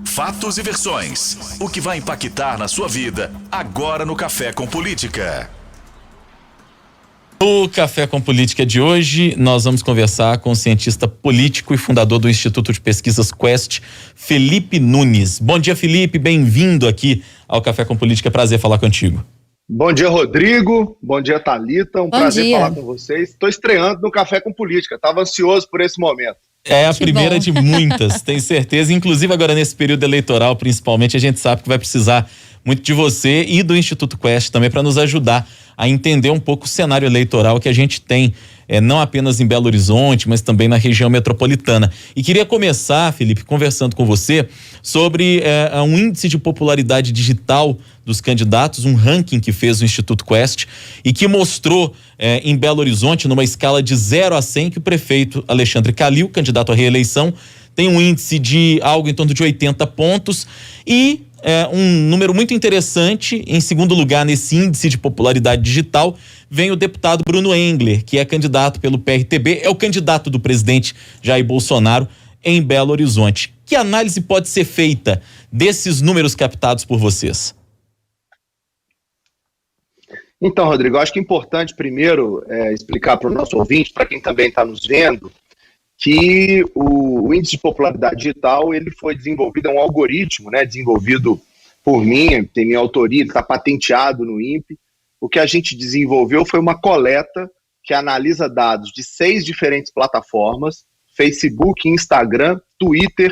Fatos e versões. O que vai impactar na sua vida agora no Café com Política. No Café com Política de hoje, nós vamos conversar com o cientista político e fundador do Instituto de Pesquisas Quest, Felipe Nunes. Bom dia, Felipe, bem-vindo aqui ao Café com Política, é prazer falar contigo. Bom dia, Rodrigo. Bom dia, Thalita. Prazer falar com vocês. Estou estreando no Café com Política, estava ansioso por esse momento. É a primeira de muitas, tenho certeza. Inclusive agora nesse período eleitoral, principalmente, a gente sabe que vai precisar muito de você e do Instituto Quest também para nos ajudar a entender um pouco o cenário eleitoral que a gente tem, não apenas em Belo Horizonte, mas também na região metropolitana. E queria começar, Felipe, conversando com você sobre um índice de popularidade digital dos candidatos, um ranking que fez o Instituto Quest e que mostrou em Belo Horizonte, numa escala de 0 a 100, que o prefeito Alexandre Calil, candidato à reeleição, tem um índice de algo em torno de 80 pontos e um número muito interessante. Em segundo lugar, nesse índice de popularidade digital, vem o deputado Bruno Engler, que é candidato pelo PRTB, é o candidato do presidente Jair Bolsonaro em Belo Horizonte. Que análise pode ser feita desses números captados por vocês? Então, Rodrigo, eu acho que é importante primeiro explicar para o nosso ouvinte, para quem também está nos vendo, que o índice de popularidade digital ele foi desenvolvido, é um algoritmo, desenvolvido por mim, tem minha autoria, ele está patenteado no INPE. O que a gente desenvolveu foi uma coleta que analisa dados de 6 diferentes plataformas: Facebook, Instagram, Twitter,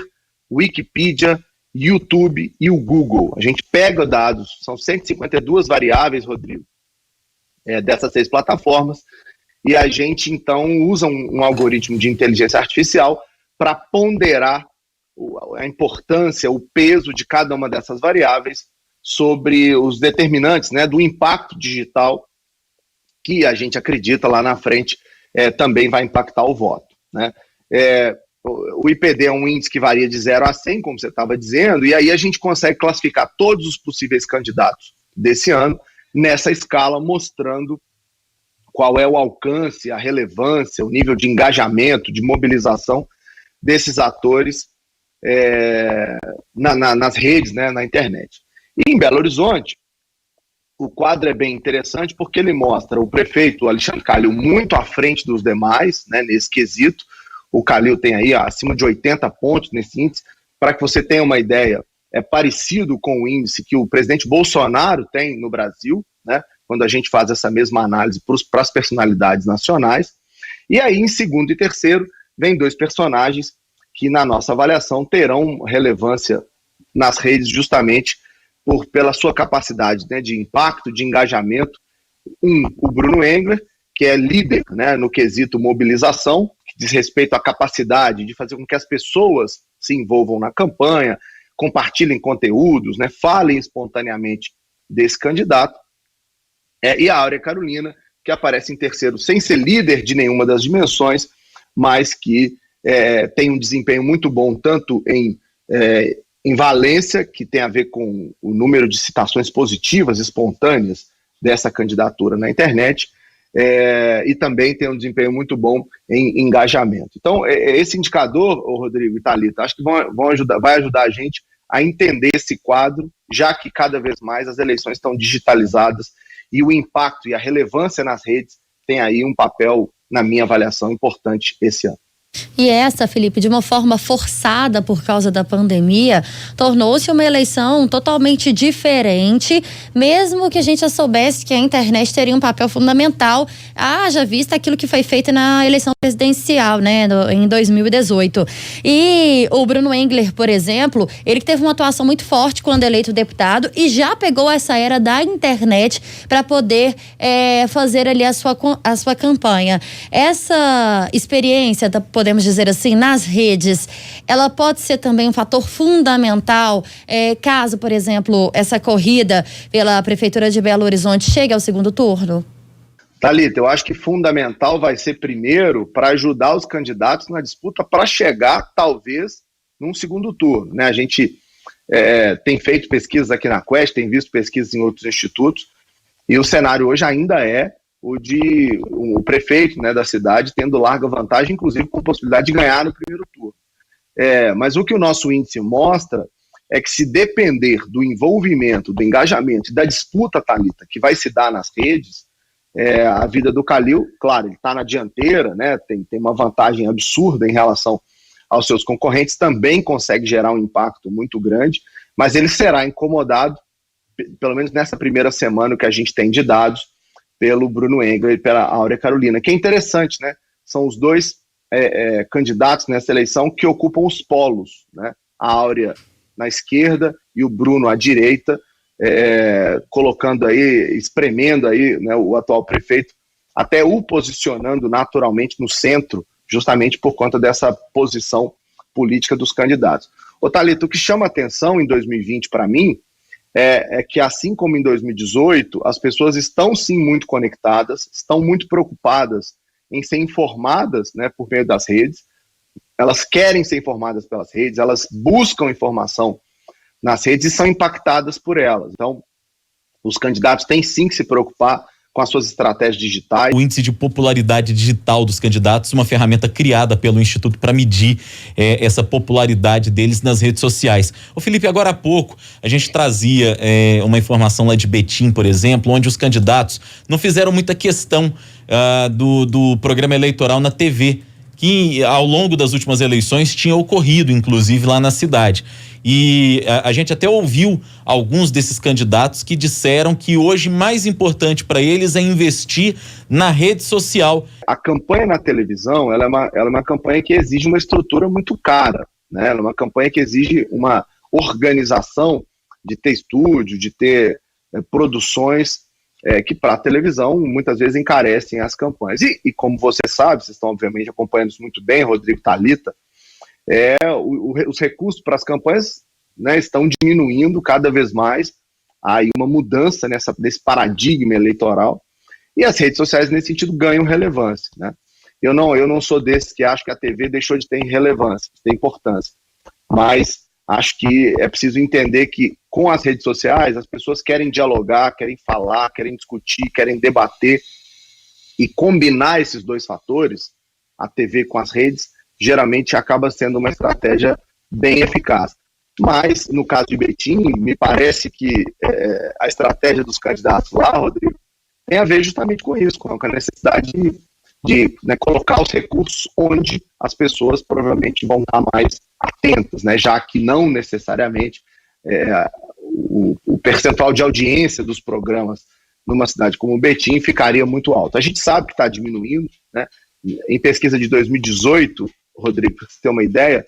Wikipedia, YouTube e o Google. A gente pega dados, são 152 variáveis, Rodrigo, dessas 6 plataformas, e a gente, então, usa um algoritmo de inteligência artificial para ponderar a importância, o peso de cada uma dessas variáveis sobre os determinantes, do impacto digital que a gente acredita lá na frente também vai impactar o voto. O IPD é um índice que varia de 0 a 100, como você estava dizendo, e aí a gente consegue classificar todos os possíveis candidatos desse ano nessa escala, mostrando qual é o alcance, a relevância, o nível de engajamento, de mobilização desses atores nas redes, na internet. E em Belo Horizonte, o quadro é bem interessante porque ele mostra o prefeito Alexandre Calil muito à frente dos demais, nesse quesito. O Calil tem aí acima de 80 pontos nesse índice. Para que você tenha uma ideia, é parecido com o índice que o presidente Bolsonaro tem no Brasil, quando a gente faz essa mesma análise para as personalidades nacionais. E aí, em segundo e terceiro, vem 2 personagens que, na nossa avaliação, terão relevância nas redes justamente pela sua capacidade de impacto, de engajamento. O Bruno Engler, que é líder no quesito mobilização, que diz respeito à capacidade de fazer com que as pessoas se envolvam na campanha, compartilhem conteúdos, falem espontaneamente desse candidato. E a Áurea Carolina, que aparece em terceiro sem ser líder de nenhuma das dimensões, mas que tem um desempenho muito bom tanto em valência, que tem a ver com o número de citações positivas, espontâneas dessa candidatura na internet, e também tem um desempenho muito bom em engajamento. Então, esse indicador, Rodrigo e Thalita, acho que vai ajudar a gente a entender esse quadro, já que cada vez mais as eleições estão digitalizadas e o impacto e a relevância nas redes tem aí um papel, na minha avaliação, importante esse ano. E essa, Felipe, de uma forma forçada por causa da pandemia, tornou-se uma eleição totalmente diferente, mesmo que a gente já soubesse que a internet teria um papel fundamental, haja vista aquilo que foi feito na eleição presidencial, em 2018. E o Bruno Engler, por exemplo, ele que teve uma atuação muito forte quando eleito deputado e já pegou essa era da internet para poder fazer ali a sua campanha. Essa experiência podemos dizer assim, nas redes, ela pode ser também um fator fundamental, caso, por exemplo, essa corrida pela Prefeitura de Belo Horizonte chegue ao segundo turno? Thalita, eu acho que fundamental vai ser primeiro para ajudar os candidatos na disputa para chegar, talvez, num segundo turno. A gente tem feito pesquisas aqui na Quest, tem visto pesquisas em outros institutos, e o cenário hoje ainda é o prefeito da cidade tendo larga vantagem, inclusive com possibilidade de ganhar no primeiro turno. Mas o que o nosso índice mostra é que, se depender do envolvimento, do engajamento e da disputa, Thalita, que vai se dar nas redes, a vida do Calil, claro, ele está na dianteira, né, tem uma vantagem absurda em relação aos seus concorrentes, também consegue gerar um impacto muito grande, mas ele será incomodado, pelo menos nessa primeira semana que a gente tem de dados, pelo Bruno Engler e pela Áurea Carolina, que é interessante, né? São os dois candidatos nessa eleição que ocupam os polos, né? A Áurea na esquerda e o Bruno à direita, colocando aí, espremendo aí, né, o atual prefeito, até o posicionando naturalmente no centro, justamente por conta dessa posição política dos candidatos. Ô Thalita, o que chama atenção em 2020 para mim é que, assim como em 2018, as pessoas estão sim muito conectadas, estão muito preocupadas em ser informadas, né, por meio das redes, elas querem ser informadas pelas redes, elas buscam informação nas redes e são impactadas por elas. Então, os candidatos têm sim que se preocupar com as suas estratégias digitais. O índice de popularidade digital dos candidatos, uma ferramenta criada pelo Instituto para medir essa popularidade deles nas redes sociais. Ô Felipe, agora há pouco a gente trazia uma informação lá de Betim, por exemplo, onde os candidatos não fizeram muita questão do programa eleitoral na TV, que ao longo das últimas eleições tinha ocorrido, inclusive, lá na cidade. E a gente até ouviu alguns desses candidatos que disseram que hoje mais importante para eles é investir na rede social. A campanha na televisão, ela é uma campanha que exige uma estrutura muito cara, né? Ela é uma campanha que exige uma organização de ter estúdio, de ter produções que para a televisão muitas vezes encarecem as campanhas. E como você sabe, vocês estão obviamente acompanhando isso muito bem, Rodrigo, Thalita, os recursos para as campanhas, né, estão diminuindo cada vez mais. Há aí uma mudança nesse paradigma eleitoral, e as redes sociais nesse sentido ganham relevância, né? Eu não sou desses que acho que a TV deixou de ter relevância, de ter importância, mas acho que é preciso entender que com as redes sociais as pessoas querem dialogar, querem falar, querem discutir, querem debater, e combinar esses dois fatores, a TV com as redes, geralmente acaba sendo uma estratégia bem eficaz. Mas, no caso de Betim, me parece que a estratégia dos candidatos lá, Rodrigo, tem a ver justamente com isso, com a necessidade de colocar os recursos onde as pessoas provavelmente vão estar mais atentas, né? Já que não necessariamente o percentual de audiência dos programas numa cidade como Betim ficaria muito alto. A gente sabe que está diminuindo, né? Em pesquisa de 2018, Rodrigo, para você ter uma ideia,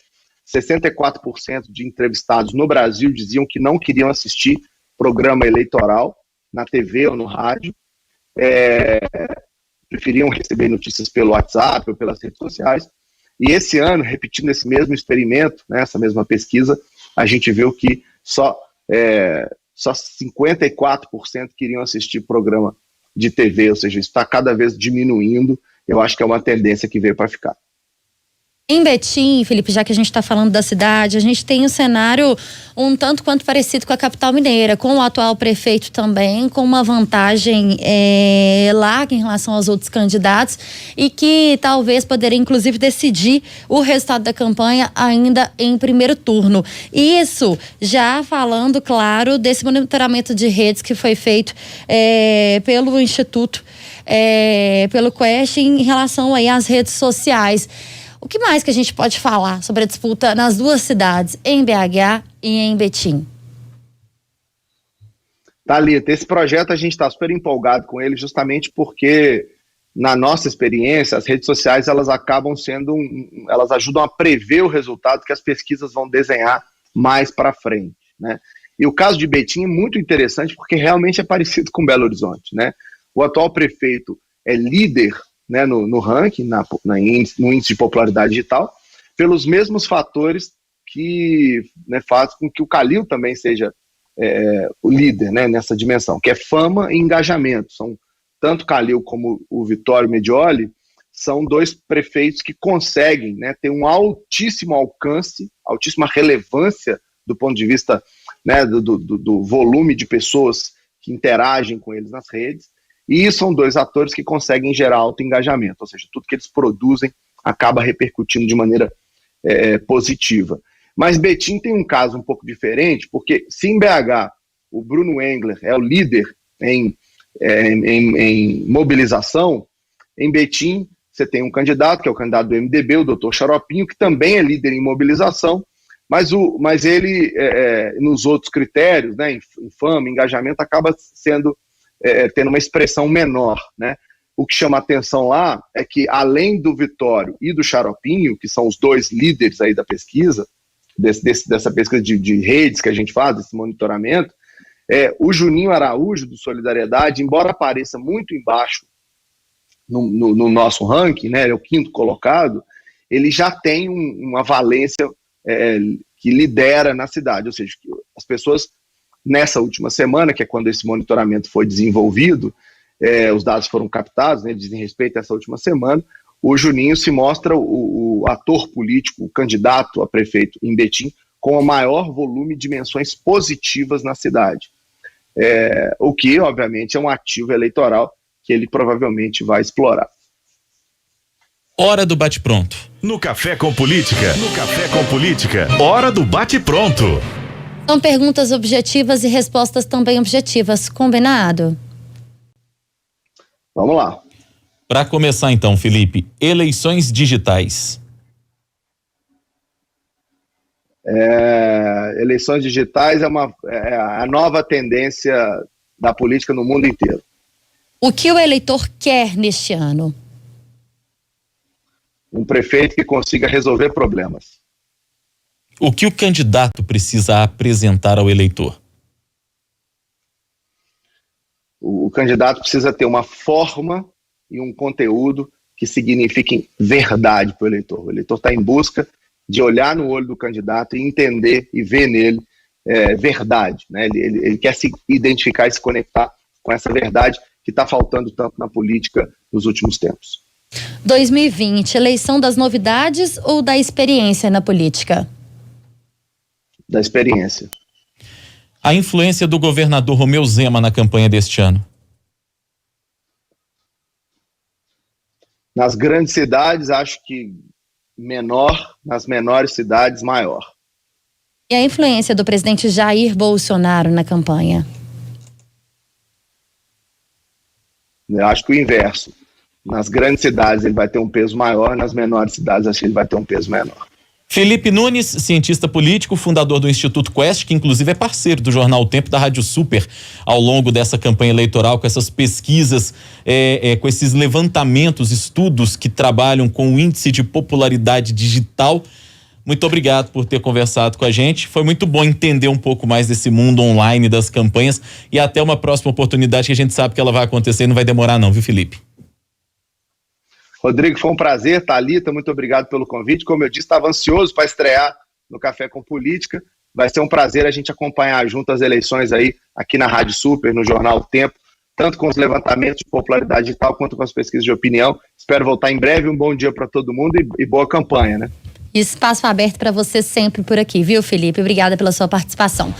64% de entrevistados no Brasil diziam que não queriam assistir programa eleitoral na TV ou no rádio, preferiam receber notícias pelo WhatsApp ou pelas redes sociais. E esse ano, repetindo esse mesmo experimento, né, essa mesma pesquisa, a gente viu que só 54% queriam assistir programa de TV, ou seja, isso está cada vez diminuindo. Eu acho que é uma tendência que veio para ficar. Em Betim, Felipe, já que a gente está falando da cidade, a gente tem um cenário um tanto quanto parecido com a capital mineira, com o atual prefeito também, com uma vantagem larga em relação aos outros candidatos, e que talvez poderia inclusive decidir o resultado da campanha ainda em primeiro turno. Isso já falando, claro, desse monitoramento de redes que foi feito pelo Instituto, pelo Quest, em relação aí às redes sociais. O que mais que a gente pode falar sobre a disputa nas duas cidades, em BH e em Betim? Thalita, esse projeto a gente está super empolgado com ele, justamente porque, na nossa experiência, as redes sociais elas acabam sendo, elas ajudam a prever o resultado que as pesquisas vão desenhar mais para frente, né? E o caso de Betim é muito interessante porque realmente é parecido com Belo Horizonte, né? O atual prefeito é líder, né, no ranking, no índice de popularidade digital, pelos mesmos fatores que, né, fazem com que o Calil também seja o líder, né, nessa dimensão, que é fama e engajamento. São tanto Calil como o Vittorio Medioli, são dois prefeitos que conseguem, né, ter um altíssimo alcance, altíssima relevância do ponto de vista, né, do volume de pessoas que interagem com eles nas redes. E são dois atores que conseguem gerar alto engajamento, ou seja, tudo que eles produzem acaba repercutindo de maneira positiva. Mas Betim tem um caso um pouco diferente, porque se em BH o Bruno Engler é o líder em mobilização, em Betim você tem um candidato, que é o candidato do MDB, o doutor Xaropinho, que também é líder em mobilização, mas ele, nos outros critérios, né, em fama, engajamento, acaba tendo uma expressão menor, né? O que chama atenção lá é que, além do Vitório e do Xaropinho, que são os dois líderes aí da pesquisa, dessa pesquisa de redes que a gente faz, desse monitoramento, o Juninho Araújo, do Solidariedade, embora apareça muito embaixo no nosso ranking, né, ele é o 5º colocado, ele já tem uma valência que lidera na cidade, ou seja, as pessoas, nessa última semana, que é quando esse monitoramento foi desenvolvido, os dados foram captados, né, dizem respeito a essa última semana, o Juninho se mostra o ator político, o candidato a prefeito em Betim, com o maior volume de menções positivas na cidade. O que, obviamente, é um ativo eleitoral que ele provavelmente vai explorar. Hora do bate-pronto. No Café com Política. No Café com Política. Hora do bate-pronto. São perguntas objetivas e respostas também objetivas. Combinado? Vamos lá. Para começar então, Felipe, eleições digitais. Eleições digitais é a nova tendência da política no mundo inteiro. O que o eleitor quer neste ano? Um prefeito que consiga resolver problemas. O que o candidato precisa apresentar ao eleitor? O candidato precisa ter uma forma e um conteúdo que signifiquem verdade para o eleitor. O eleitor está em busca de olhar no olho do candidato e entender e ver nele verdade, né? Ele quer se identificar e se conectar com essa verdade que está faltando tanto na política nos últimos tempos. 2020, eleição das novidades ou da experiência na política? Da experiência. A influência do governador Romeu Zema na campanha deste ano? Nas grandes cidades, acho que menor, nas menores cidades, maior. E a influência do presidente Jair Bolsonaro na campanha? Eu acho que o inverso. Nas grandes cidades ele vai ter um peso maior, nas menores cidades acho que ele vai ter um peso menor. Felipe Nunes, cientista político, fundador do Instituto Quest, que inclusive é parceiro do Jornal O Tempo da Rádio Super ao longo dessa campanha eleitoral, com essas pesquisas, com esses levantamentos, estudos que trabalham com o índice de popularidade digital. Muito obrigado por ter conversado com a gente. Foi muito bom entender um pouco mais desse mundo online das campanhas e até uma próxima oportunidade que a gente sabe que ela vai acontecer e não vai demorar não, viu, Felipe? Rodrigo, foi um prazer. Thalita, muito obrigado pelo convite. Como eu disse, estava ansioso para estrear no Café com Política. Vai ser um prazer a gente acompanhar junto as eleições aí, aqui na Rádio Super, no Jornal O Tempo, tanto com os levantamentos de popularidade digital quanto com as pesquisas de opinião. Espero voltar em breve. Um bom dia para todo mundo e boa campanha, né? Espaço aberto para você sempre por aqui, viu, Felipe? Obrigada pela sua participação.